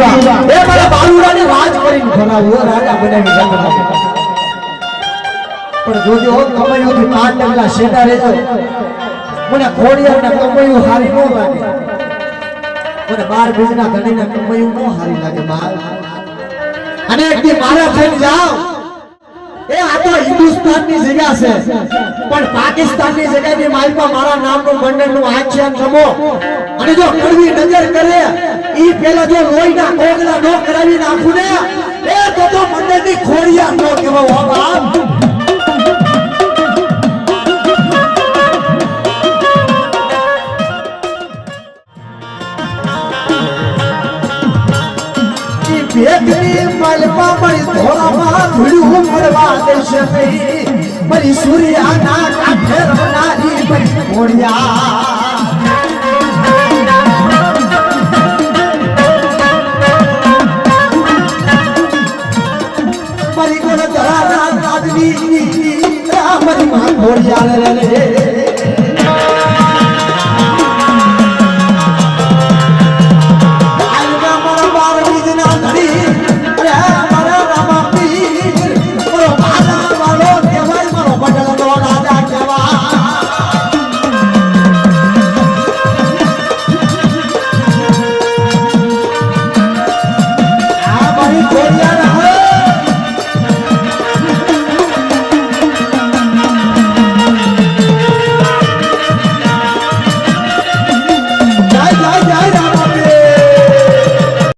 એ મારા બાલુડાને રાજ કરીને ભરાવ્યો રાજા બનાવી જન્મ પણ જોજો કમાયુથી 5 ટકા શેડા રહેજો મને ખોડિયારના કમાયું હારી ન લાગે મને 12 બીજના ધણીના કમાયું ન હારી લાગે બાર અને એકદી મારા થઈને જાવ એ આ તો હિન્દુસ્તાનની જગ્યા છે પણ પાકિસ્તાનની જગ્યાની માલમાં મારા નામનું મંડળનું આખ્યાન રમો અને જો કડવી નજર કરે ઈ પેલા જો લોહીના કોગલા નો કરાવી નાખું ને એ તો મંડળની ખોડિયા નો કેવો આમ બેગની મલપા મળી ધોળામાં ધૂળું મળવા દેશે નહીં મરી સૂર્યાના કાંઠે રમનારી મરી ખોડિયા મરી ગોળ ધરાના રાદની મરી માં ખોડિયા રે Gloria